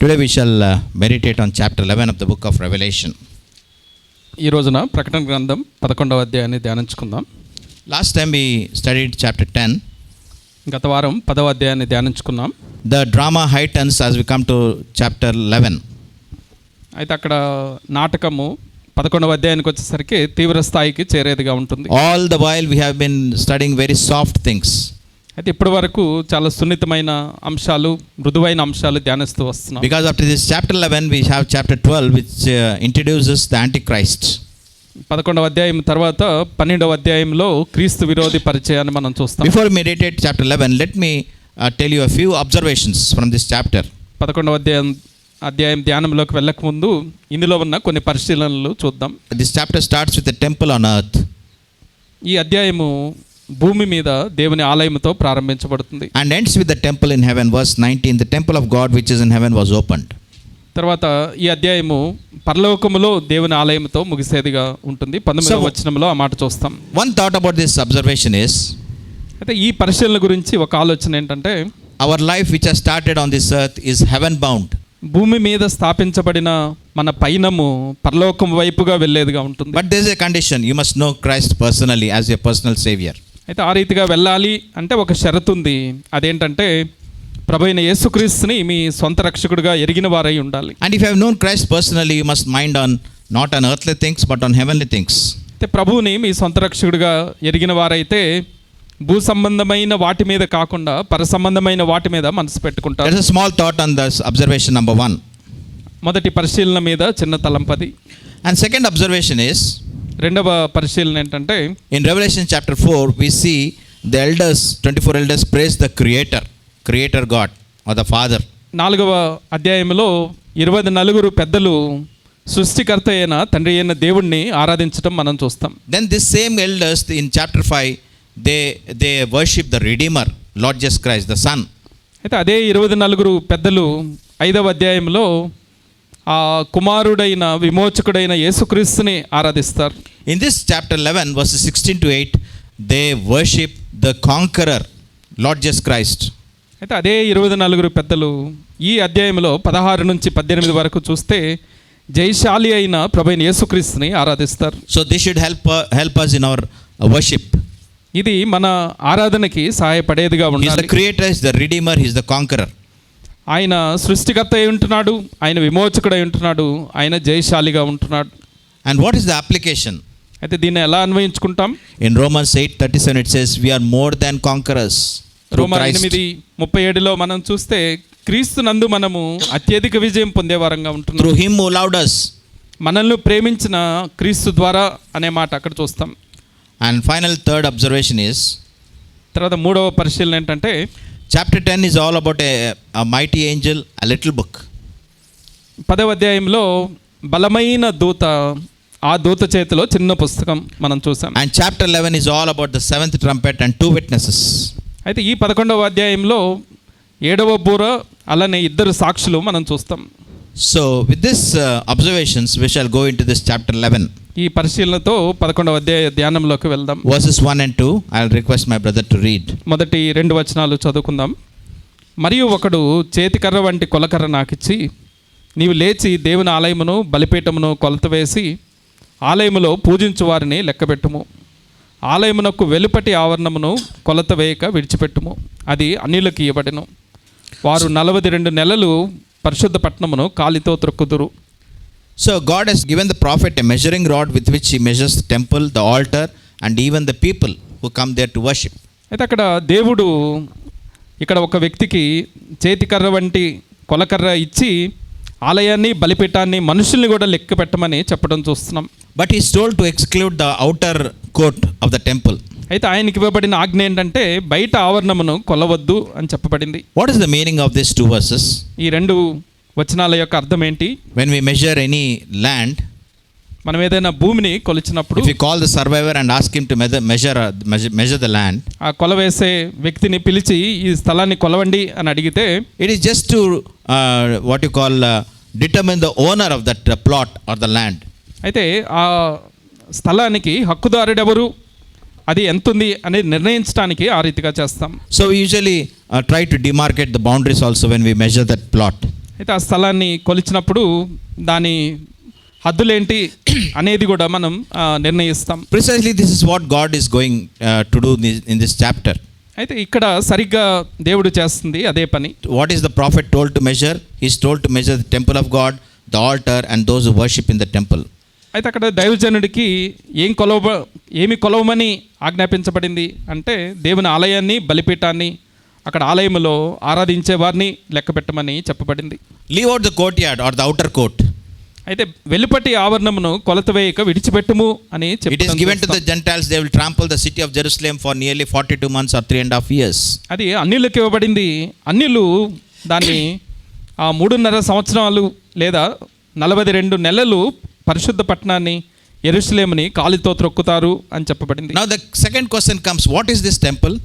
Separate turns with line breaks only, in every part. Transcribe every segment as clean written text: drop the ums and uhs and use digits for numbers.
Today we shall meditate on chapter 11 of the book of Revelation.
ఈ రోజున ప్రకటన గ్రంథం 11వ అధ్యాయాన్ని ధ్యానించుకుందాం.
Last time we studied chapter 10.
గత వారం 10వ అధ్యాయాన్ని ధ్యానించుకున్నాం.
The drama heightens as we come to chapter 11.
అయితే అక్కడ నాటకము 11వ అధ్యాయానికి వచ్చేసరికి తీవ్ర స్థాయికి చేరేదిగా ఉంటుంది.
All the while we have been studying very soft things.
అయితే ఇప్పటి వరకు చాలా సున్నితమైన అంశాలు, మృదువైన అంశాలు ధ్యానిస్తూ వస్తున్నాం.
Because after this chapter 11 we have chapter 12 which introduces the Antichrist.
11వ అధ్యాయం తర్వాత 12వ అధ్యాయంలో క్రీస్తు విరోధి పరిచయాన్ని మనం చూస్తాం.
Before we meditate chapter 11, let me tell you a few observations from this chapter.
11వ అధ్యాయం ధ్యానంలోకి వెళ్ళక ముందు ఇందులో ఉన్న కొన్ని పరిశీలనలు చూద్దాం.
This chapter starts with a temple on earth.
ఈ అధ్యాయము భూమి మీద దేవుని ఆలయంతో ప్రారంభించబడుతుంది.
And ends with the temple in heaven. Verse 19, the temple of God which is in heaven was opened.
తర్వాత ఈ అధ్యాయము పరలోకములో దేవుని ఆలయంతో ముగిసేదిగా ఉంటుంది. 19వ వచనంలో ఆ మాట చూస్తాం.
One thought about this observation is,
అయితే ఈ పరిశీలన గురించి ఒక ఆలోచన ఏంటంటే,
our life which has started on this earth is heaven bound.
భూమి మీద స్థాపించబడిన మన పయనము పరలోకం వైపుగా వెళ్ళేదిగా ఉంటుంది.
But there is a condition, you must know Christ personally as your personal savior.
అయితే ఆ రీతిగా వెళ్ళాలి అంటే ఒక షరతు ఉంది. అదేంటంటే ప్రభువైన యేసుక్రీస్తుని మీ సొంత రక్షకుడిగా ఎరిగిన వారై ఉండాలి.
And if you have known Christ personally, you must mind on not on earthly things but on heavenly things.
అయితే ప్రభువుని మీ సొంత రక్షకుడిగా ఎరిగిన వారైతే భూ సంబంధమైన వాటి మీద కాకుండా పర సంబంధమైన వాటి మీద మనసు పెట్టుకుంటారు.
There is a small thought on this observation number 1.
మొదటి పరిశీలన మీద చిన్న తలంపది.
And second observation is,
రెండవ పరిశీలన ఏంటంటే,
in Revelation chapter 4 we see the elders, 24 elders praise the creator God or the Father.
4వ అధ్యాయంలో 24 పెద్దలు సృష్టికర్త అయిన తండ్రి అయిన దేవుణ్ణి ఆరాధించడం మనం చూస్తాం.
Then this same elders in chapter 5 they worship the Redeemer, Lord Jesus Christ, the Son.
అయితే అదే 24 పెద్దలు 5వ అధ్యాయంలో ఆ కుమారుడైన విమోచకుడైన యేసుక్రీస్తుని ఆరాధిస్తారు.
In this chapter 11 verses 16 to 8 they worship the conqueror, Lord Jesus Christ.
అయితే అదే 24 పెద్దలు ఈ అధ్యాయంలో 16 నుంచి 18 వరకు చూస్తే జయశాలి అయిన ప్రభువైన యేసుక్రీస్తుని ఆరాధిస్తారు.
So this should help us in our worship.
ఇది మన ఆరాధనకి సహాయపడేదిగా ఉండాలి.
He is the creator, he is the redeemer, he is the conqueror.
ఆయన సృష్టికర్త అయి ఉంటున్నాడు, ఆయన విమోచకుడై ఉంటున్నాడు, ఆయన జయశాలిగా ఉంటున్నాడు.
And what is the application?
అయితే దీన్ని ఎలా అన్వయించుకుంటాం?
In Romans 8:37 it says we are more than conquerors through Christ.
రోమా 8:37లో మనం చూస్తే క్రీస్తునందు మనము అత్యధిక విజయం పొందేవారంగా ఉంటున్నాం.
Through him who loved us.
మనల్ని ప్రేమించిన క్రీస్తు ద్వారా అనే మాట అక్కడ చూస్తాం.
And final third observation is,
తర్వాత మూడవ పరిశీలన ఏంటంటే,
chapter 10 is all about a mighty angel, a little book.
10వ అధ్యాయంలో బలమైన దూత, ఆ దూత చేతిలో చిన్న పుస్తకం మనం చూసాం.
And chapter 11 is all about the seventh trumpet and two witnesses.
అయితే ఈ 11వ అధ్యాయంలో 7వ బూర అలానే 2 సాక్షులు మనం చూస్తాం.
So with this observations we shall go into this chapter 11.
ఈ పరిశీలనతో 11వ అధ్యాయ ధ్యానంలోకి వెళ్దాం.
Verses 1 and 2 I'll request my brother to read.
మొదటి 2 వచనాలు చదువుకుందాం. మరియు ఒకడు చేతికర్ర వంటి కొలకర్ర నాకిచ్చి, నీవు లేచి దేవుని ఆలయమును బలిపీఠమును కొలత వేసి ఆలయములో పూజించు వారిని లెక్కబెట్టుము. ఆలయమునకు వెలుపటి ఆవరణమును కొలత వేయక విడిచిపెట్టుము. అది అన్యులకు ఇవ్వబడెను. వారు 42 నెలలు పరిశుద్ధ పట్టణమును కాలితో త్రొక్కుదురు.
So God has given the prophet a measuring rod with which he measures the temple, the altar and even the people who come there to worship.
అయితే అక్కడ దేవుడు ఇక్కడ ఒక వ్యక్తికి చేతికర్ర వంటి కొలకర్ర ఇచ్చి ఆలయాన్ని బలిపీఠాన్ని మనుషుల్ని కూడా లెక్క పెట్టమని చెప్పడం చూస్తున్నాం.
But he is told to exclude the outer court of the temple.
అయితే ఆయనకి ఇవ్వబడిన ఆజ్ఞ ఏంటంటే బయట ఆవరణమును కొలవద్దు అని చెప్పబడింది.
What is the meaning of these two verses?
ఈ 2 వచనాల యొక్క అర్థం ఏంటి?
When we measure any land,
మనం ఏదైనా భూమిని కొలిచినప్పుడు,
if we call the surveyor and ask him to measure the land,
ఆ కొలవేసే వ్యక్తిని పిలిచి ఈ స్థలాన్ని కొలవండి అని అడిగితే,
it is just to what you call determine the owner of that plot or the land.
అయితే ఆ స్థలానికి హక్కుదారుడు ఎవరు, అది ఎంత ఉంది అనేది నిర్ణయించడానికి ఆ రీతిగా చేస్తాం.
So we usually try to demarcate the boundaries also when we measure that plot.
అయితే ఆ స్థలాన్ని కొలిచినప్పుడు దాని హద్దులేంటి అనేది కూడా మనం నిర్ణయిస్తాం.
Precisely this is what God is going to do in this chapter.
అయితే ఇక్కడ సరిగ్గా దేవుడు చేస్తుంది అదే పని.
What is the prophet told to measure? He is told to measure the temple of God, the altar and those who worship in the temple.
అయితే అక్కడ దైవజనుడికి ఏమి కొలవమని ఆజ్ఞాపించబడింది అంటే దేవుని ఆలయాన్ని, బలిపీఠాన్ని, అక్కడ ఆలయంలో ఆరాధించే వారిని లెక్క పెట్టమని చెప్పబడింది.
Leave out the courtyard or the outer court.
అయితే వెలుపటి ఆవరణమును కొలత వేయక విడిచిపెట్టుము అని చెప్పి
It is given to the Gentiles. They will trample the city of Jerusalem for nearly 42 months or 3.5 years.
అది అన్యులకు ఇవ్వబడింది. అన్యులు దాన్ని 3.5 సంవత్సరాలు లేదా 42 నెలలు పరిశుద్ధ పట్టణాన్ని యెరూషలేముని కాలితో త్రొక్కుతారు అని చెప్పబడింది.
Now the second question comes, what is this temple?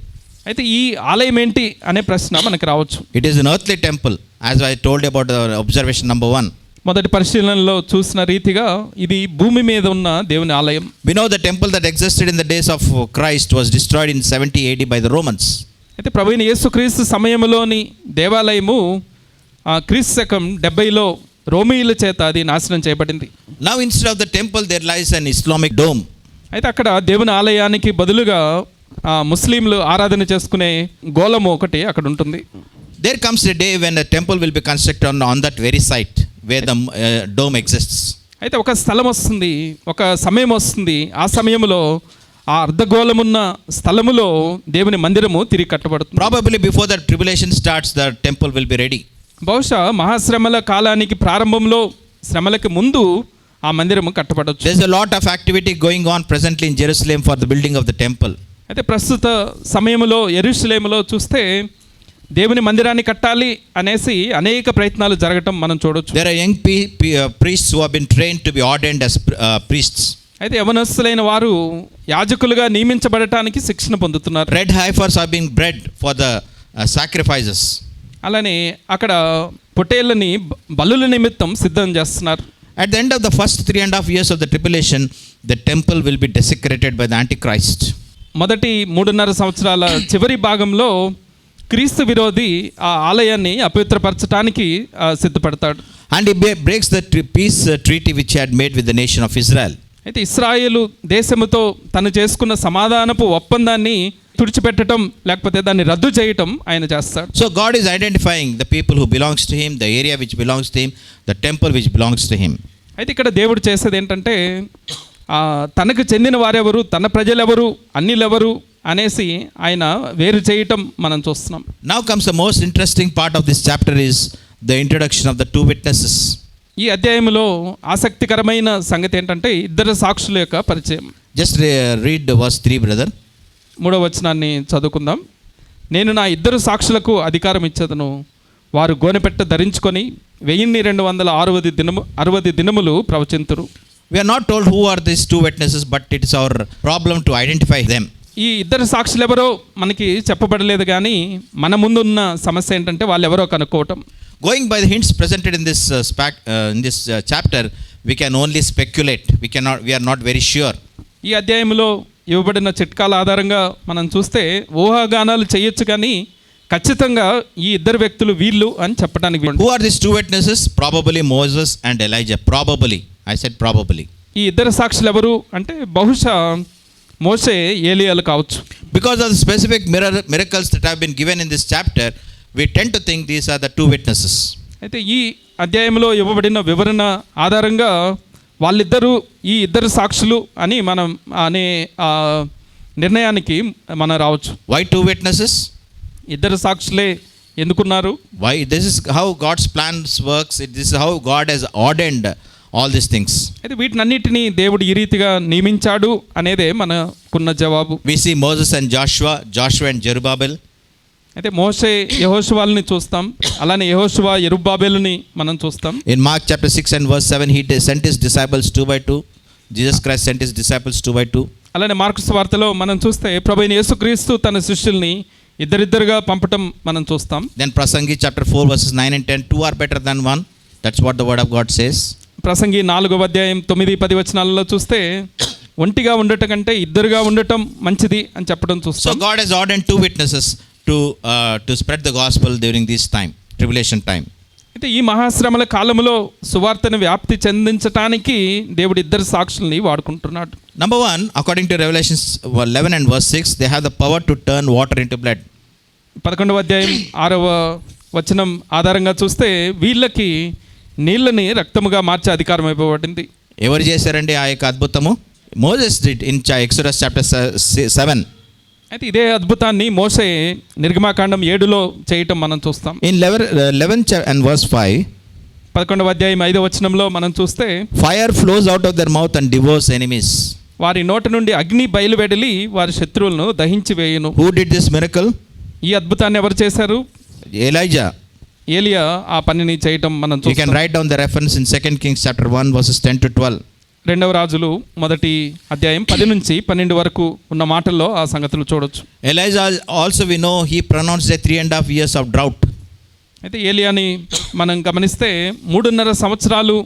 అయితే ఈ ఆలయం ఏంటి అనే ప్రశ్న మనకు రావచ్చు.
It is an earthly temple, as I told you about the observation number 1.
మొదటి పరిశీలనలో చూసిన రీతిగా ఇది భూమి మీద ఉన్న దేవుని ఆలయం.
We know the temple that existed in the days of Christ was destroyed in 70 AD by the Romans.
అయితే ప్రభువైన యేసుక్రీస్తు సమయంలోని దేవాలయము క్రీస్తు శకం 70లో రోమీయుల చేత అది నాశనం చేయబడింది.
Now instead of the temple there lies an Islamic dome.
అయితే అక్కడ దేవుని ఆలయానికి బదులుగా ముస్లింలు ఆరాధన చేసుకునే గోళము ఒకటి అక్కడ ఉంటుంది.
There comes a day when a temple will be constructed on that very site where the dome exists.
అయితే ఒక స్థలం వస్తుంది, ఒక సమయం వస్తుంది, ఆ సమయంలో ఆ అర్ధగోళమున్న స్థలములో దేవుని మందిరము తిరిగి కట్టబడుతుంది.
Probably before the tribulation starts, the temple will be ready.
బహుశా మహాశ్రమల కాలానికి ప్రారంభంలో, శ్రమలకి ముందు ఆ మందిరము కట్టబడవచ్చు.
There's a lot of activity going on presently in Jerusalem for the building of the temple.
అయితే ప్రస్తుత సమయంలో యెరూషలేములో చూస్తే దేవుని మందిరాన్ని కట్టాలి అనేసి అనేక ప్రయత్నాలు జరగటం మనం చూడొచ్చు.
There are young priests who have been trained to be ordained as priests.
అయితే యవనస్తులైన వారు యాజకులుగా నియమించబడటానికి శిక్షణ పొందుతున్నారు.
Red heifers are being bred for the sacrifices.
అలానే అక్కడ పొట్టేళ్ళని బలుల నిమిత్తం సిద్ధం చేస్తున్నారు.
At the end of the first 3.5 years of the tribulation, the temple will be desecrated by the Antichrist.
మొదటి 3.5 సంవత్సరాల చివరి భాగంలో క్రీస్తు విరోధి ఆ ఆలయాన్ని అపవిత్రపరచడానికి సిద్ధపడతాడు.
And he breaks the peace treaty which he had made with the nation of Israel.
అయితే ఇశ్రాయేలు దేశముతో తను చేసుకున్న సమాధానపు ఒప్పందాన్ని తుడిచిపెట్టడం లేకపోతే దాన్ని రద్దు చేయటం ఆయన చేస్తాడు.
So God is identifying the people who belongs to him, the area which belongs to him, the temple which belongs to him.
అయితే ఇక్కడ దేవుడు చేసేది ఏంటంటే తనకు చెందిన వారెవరు, తన ప్రజలెవరు, అన్యులెవరు అనేసి ఆయన వేరు చేయటం మనం చూస్తున్నాం.
Now comes the most interesting part of this chapter is the introduction of the two witnesses.
ఈ అధ్యాయంలో ఆసక్తికరమైన సంగతి ఏంటంటే ఇద్దరు సాక్షుల యొక్క పరిచయం.
Just read verse 3, brother.
3వ వచనాన్ని చదువుకుందాం. నేను నా ఇద్దరు సాక్షులకు అధికారం ఇచ్చేదను, వారు గోనెపెట్ట ధరించుకొని 1260 దినములు ప్రవచింతురు.
We are not told who are these two witnesses, but it is our problem to identify them.
ఈ ఇద్దరు సాక్షులు ఎవరో మనకి చెప్పబడలేదు, కానీ మన ముందున్న సమస్య ఏంటంటే వాళ్ళు ఎవరో కనుక్కోవటం.
Going by the hints presented in this chapter, we can only speculate. We are not very sure.
ఈ అధ్యాయంలో ఇవ్వబడిన చిట్కాల ఆధారంగా మనం చూస్తే ఊహాగానాలు చేయొచ్చు, కానీ ఖచ్చితంగా ఈ ఇద్దరు వ్యక్తులు వీళ్ళు అని చెప్పడానికి.
Who are these two witnesses? Probably Moses and Elijah. Probably. I said probably.
ఈ ఇద్దరు సాక్షులు ఎవరు అంటే బహుశా మోషే, ఏలియాలు కావచ్చు.
Because of the specific miracles that have been given in this chapter, we tend to think these are the two witnesses.
అయితే ఈ అధ్యాయంలో ఇవ్వబడిన వివరణ ఆధారంగా వాళ్ళిద్దరూ ఈ ఇద్దరు సాక్షులు అని మనం అనే నిర్ణయానికి మనం రావచ్చు.
Why two witnesses?
ఇద్దరు సాక్షులే ఎందుకున్నారు?
Why? This is how God's plans works. This is how God has ordained all these things.
అయితే వీటినన్నిటినీ దేవుడు ఈ రీతిగా నియమించాడు అనేదే మనకున్న జవాబు.
We see Moses and Joshua and Zerubbabel.
అయితే మోషే యెహోషువని చూస్తాం, అలానే యెహోషువ యెరుబ్బాబెలుని మనం చూస్తాం.
In Mark chapter 6 and verse 7, he sent his disciples 2 by 2. Jesus Christ sent his disciples 2 by 2.
అలానే మార్కు సువార్తలో మనం చూస్తే ప్రభువైన యేసుక్రీస్తు తన శిష్యుల్ని ఇద్దరిద్దరుగా పంపటం మనం చూస్తాం.
Then Prasangi chapter 4 verses 9 and 10, 2 are better than 1. That's what the word of God says.
ప్రసంగి 4వ అధ్యాయం 9-10 వచనాలలో చూస్తే ఒంటిగా ఉండటం కంటే ఇద్దరుగా ఉండటం మంచిది అని చెప్పడం చూస్తాం.
So God has ordained two witnesses to spread the gospel during this time, tribulation time.
అయితే ఈ మహాశ్రమల కాలంలో సువార్తను వ్యాప్తి చెందించటానికి దేవుడు ఇద్దరు సాక్షుల్ని వాడుకుంటున్నాడు.
Number one, according to Revelations 11 and verse 6, they have the power to turn water into blood.
11వ అధ్యాయం 6వ వచనం ఆధారంగా చూస్తే వీళ్ళకి నీళ్ళని రక్తముగా మార్చే అధికారం ఇవ్వబడింది.
ఎవరు చేశారండి ఆ యొక్క అద్భుతము? Moses did in Exodus chapter 7.
అయితే ఇదే అద్భుతాన్ని మోసే నిర్గమాకాండం 7లో చేయటం మనం చూస్తాం.
In 11 and verse 5,
11వ అధ్యాయం 5వ వచనంలో మనం చూస్తే
fire flows out of their mouth and devours enemies.
వారి నోటి నుండి అగ్ని బయలువెడలి వారి శత్రువులను దహించి వేయును.
Who did this miracle?
ఈ అద్భుతాన్ని ఎవరు చేశారు?
Elijah.
ఏలియా ఆ పనిని చేయటం మనం
You can
చూస్తాం.
write down the reference in 2 Kings chapter 1 verses 10 to 12.
రెండవ రాజులు 1వ అధ్యాయం 10 నుంచి 12 వరకు ఉన్న మాటల్లో ఆ సంగతులు చూడొచ్చు.
Elijah also we know he pronounced a 3.5 years of drought.
అయితే ఏలియాని మనం గమనిస్తే 3.5 సంవత్సరాలు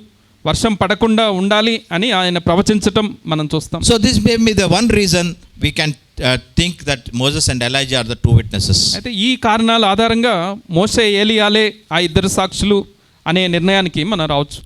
వర్షం పడకుండా ఉండాలి అని ఆయన ప్రవచించటం మనం చూస్తాం.
So this may be the one reason we can think that Moses and Elijah are the two witnesses.
అయితే ఈ కారణాల ఆధారంగా మోషే ఏలియాలే ఆ ఇద్దరు సాక్షులు అనే నిర్ణయానికి మనం రావచ్చు.